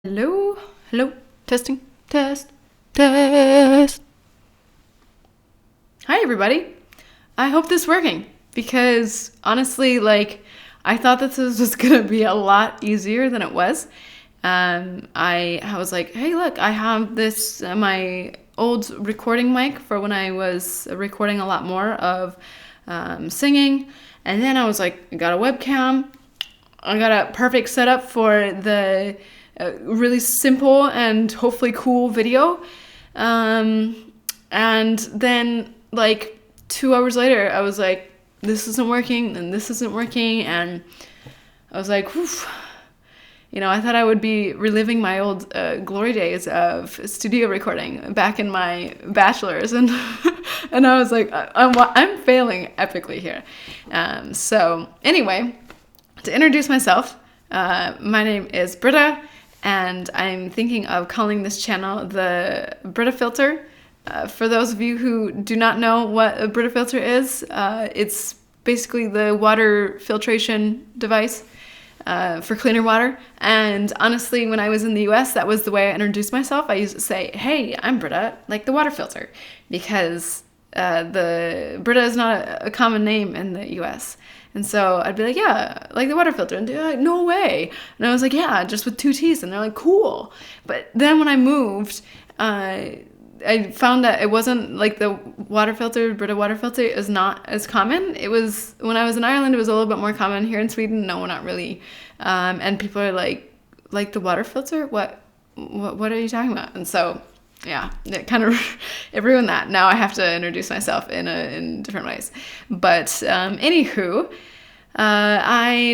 Hello, hello, testing, test, test. Hi, everybody. I hope this is working because honestly, I thought that this was gonna be a lot easier than it was. I was like, hey, look, I have this my old recording mic for when I was recording a lot more of singing, and then I was like, I got a webcam. I got a perfect setup for the really simple and hopefully cool video. And then, 2 hours later, I was like, this isn't working, and this isn't working. And I was like, oof. I thought I would be reliving my old glory days of studio recording back in my bachelor's, and and I was like, I'm failing epically here. So anyway, to introduce myself, my name is Britta, and I'm thinking of calling this channel the Britta Filter. For those of you who do not know what a Brita filter is, it's basically the water filtration device for cleaner water. And honestly, when I was in the US, that was the way I introduced myself. I used to say, hey, I'm Britta, like the water filter, because the Britta is not a common name in the US. And so I'd be like, yeah, like the water filter. And they're like, no way. And I was like, yeah, just with 2 T's. And they're like, cool. But then when I moved, I found that it wasn't like the water filter, Brita water filter is not as common. It was, when I was in Ireland, it was a little bit more common. Here in Sweden, no, not really. And people are like the water filter? What are you talking about? And so, yeah, it kind of, it ruined that. Now I have to introduce myself in different ways. But anywho,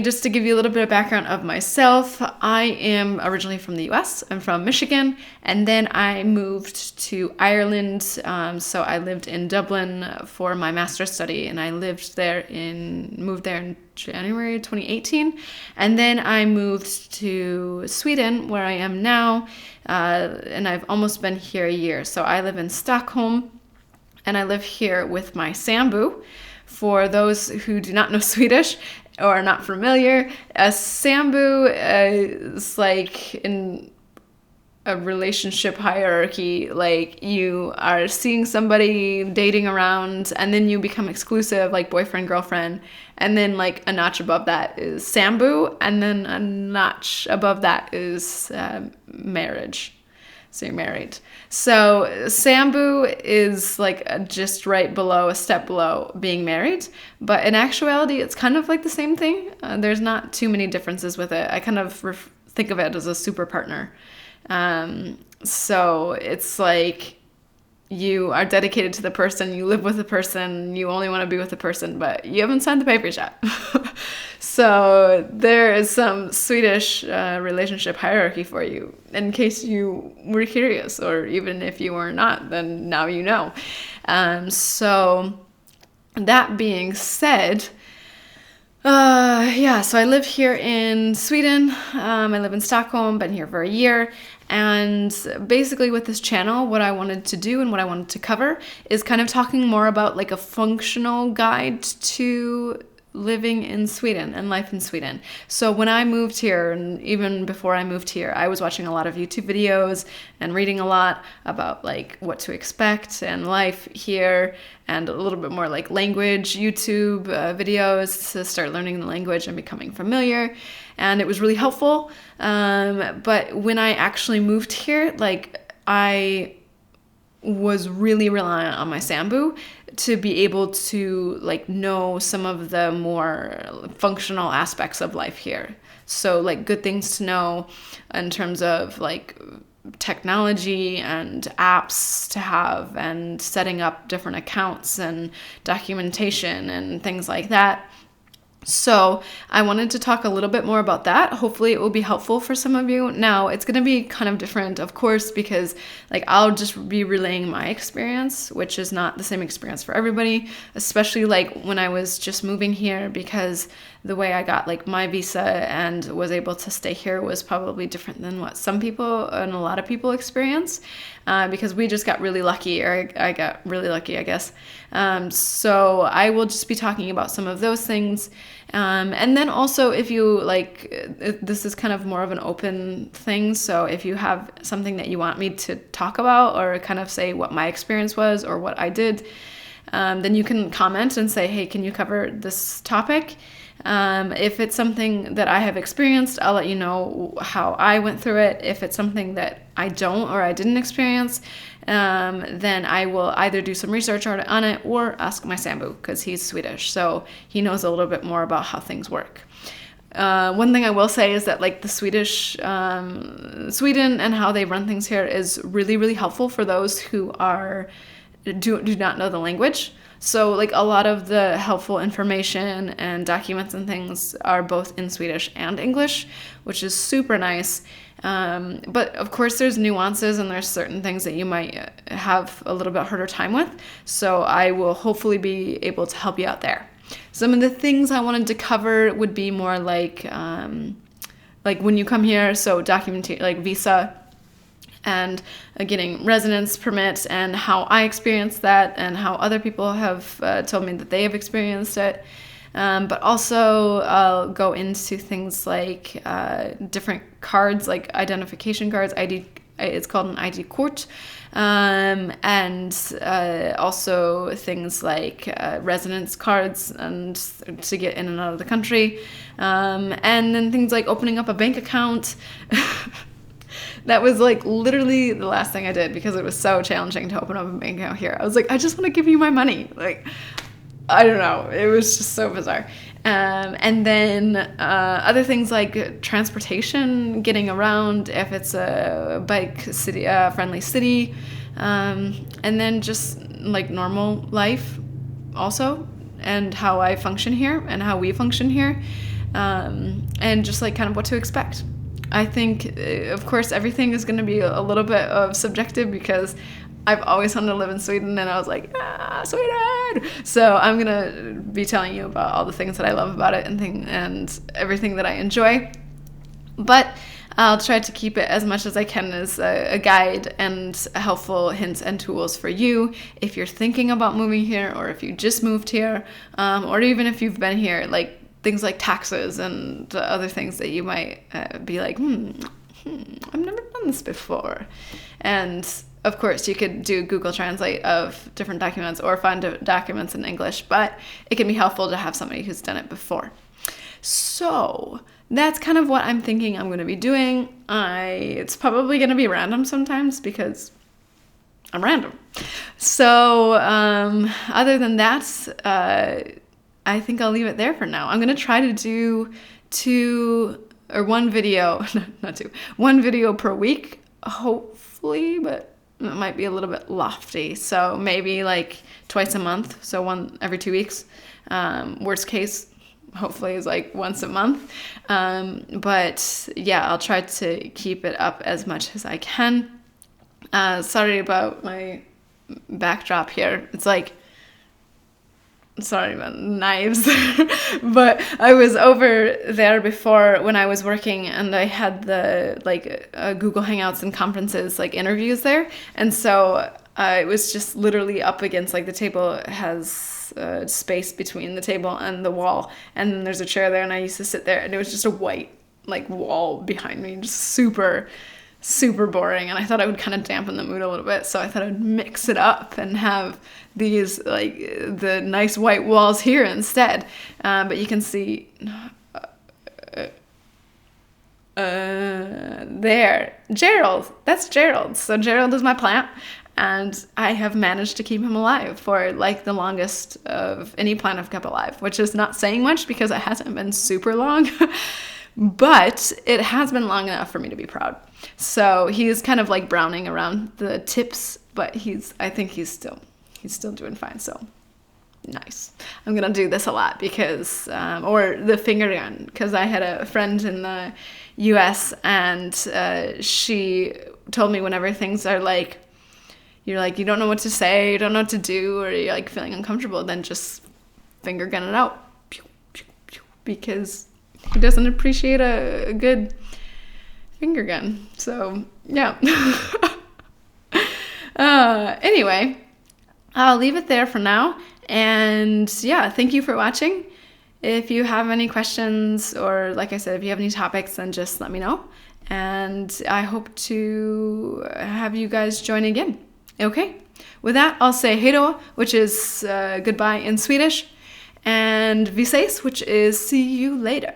just to give you a little bit of background of myself, I am originally from the US. I'm from Michigan, and then I moved to Ireland. So I lived in Dublin for my master's study, and I moved there in January 2018. And then I moved to Sweden, where I am now, and I've almost been here a year. So I live in Stockholm, and I live here with my Sambu. For those who do not know Swedish or are not familiar, a Sambu is like in a relationship hierarchy. Like, you are seeing somebody, dating around, and then you become exclusive, like boyfriend, girlfriend. And then like a notch above that is Sambu, and then a notch above that is marriage. So you're married. So Sambu is like just right below, a step below being married. But in actuality, it's kind of like the same thing. There's not too many differences with it. I kind of think of it as a super partner. So it's like you are dedicated to the person, you live with the person, you only want to be with the person, but you haven't signed the papers yet. So there is some Swedish relationship hierarchy for you, in case you were curious, or even if you were not, then now you know. So that being said, so I live here in Sweden. I live in Stockholm, been here for a year. And basically with this channel, what I wanted to do and what I wanted to cover is kind of talking more about like a functional guide to living in Sweden and life in Sweden. So when I moved here, and even before I moved here, I was watching a lot of YouTube videos and reading a lot about like what to expect and life here, and a little bit more like language YouTube videos to start learning the language and becoming familiar. And it was really helpful. But when I actually moved here, I was really reliant on my Sambu to be able to know some of the more functional aspects of life here. So good things to know in terms of technology and apps to have, and setting up different accounts and documentation and things like that. So I wanted to talk a little bit more about that. Hopefully it will be helpful for some of you. Now, it's going to be kind of different, of course, because I'll just be relaying my experience, which is not the same experience for everybody, especially when I was just moving here, because the way I got like my visa and was able to stay here was probably different than what some people and a lot of people experience, because we just got really lucky, or I got really lucky, I guess. So I will just be talking about some of those things. And then also, if you like, this is kind of more of an open thing. So if you have something that you want me to talk about, or kind of say what my experience was or what I did, then you can comment and say, hey, can you cover this topic? If it's something that I have experienced, I'll let you know how I went through it. If it's something that I don't or I didn't experience, then I will either do some research on it or ask my Sambu, because he's Swedish, so he knows a little bit more about how things work. One thing I will say is that like the Swedish, Sweden and how they run things here is really, really helpful for those who do not know the language. So like a lot of the helpful information and documents and things are both in Swedish and English, which is super nice. But of course there's nuances and there's certain things that you might have a little bit harder time with. So I will hopefully be able to help you out there. Some of the things I wanted to cover would be more like when you come here, so documentation, like visa, and getting residence permits, and how I experienced that and how other people have told me that they have experienced it. But also I'll go into things like different cards, like identification cards, ID. It's called an ID court. And also things like residence cards and to get in and out of the country. And then things like opening up a bank account. That was like literally the last thing I did, because it was so challenging to open up a bank account here. I was like, I just want to give you my money. Like, I don't know. It was just so bizarre. And then other things like transportation, getting around, if it's a bike city, friendly city. And then just like normal life also, and how I function here and how we function here. And just like kind of what to expect. I think, of course, everything is going to be a little bit of subjective, because I've always wanted to live in Sweden, and I was like, Sweden! So I'm going to be telling you about all the things that I love about it and everything that I enjoy. But I'll try to keep it as much as I can as a guide and helpful hints and tools for you if you're thinking about moving here, or if you just moved here, or even if you've been here, like things like taxes and other things that you might be like, I've never done this before. And of course, you could do Google Translate of different documents or find documents in English, but it can be helpful to have somebody who's done it before. So that's kind of what I'm thinking I'm going to be doing. It's probably going to be random sometimes, because I'm random. So other than that, I think I'll leave it there for now. I'm going to try to do one video per week, hopefully, but it might be a little bit lofty. So maybe like twice a month, so one every 2 weeks. Worst case, hopefully, is like once a month. But yeah, I'll try to keep it up as much as I can. Sorry about my backdrop here. It's like, sorry about knives. But I was over there before when I was working, and I had the Google Hangouts and conferences, like interviews there, and so it was just literally up against, like, the table has space between the table and the wall, and then there's a chair there, and I used to sit there, and it was just a white wall behind me, just super boring, and I thought I would kind of dampen the mood a little bit, so I thought I'd mix it up and have these the nice white walls here instead. But you can see there, Gerald. That's Gerald. So Gerald is my plant, and I have managed to keep him alive for like the longest of any plant I've kept alive, which is not saying much because it hasn't been super long. But it has been long enough for me to be proud. So he's kind of like browning around the tips, but I think he's still doing fine. So nice. I'm gonna do this a lot because, or the finger gun, because I had a friend in the U.S. and she told me whenever things are like, you don't know what to say, you don't know what to do, or you're like feeling uncomfortable, then just finger gun it out. because he doesn't appreciate a good finger gun. So, yeah. Anyway, I'll leave it there for now. And yeah, thank you for watching. If you have any questions, or like I said, if you have any topics, then just let me know. And I hope to have you guys join again. Okay. With that, I'll say hej då, which is goodbye in Swedish, and vi ses, which is see you later.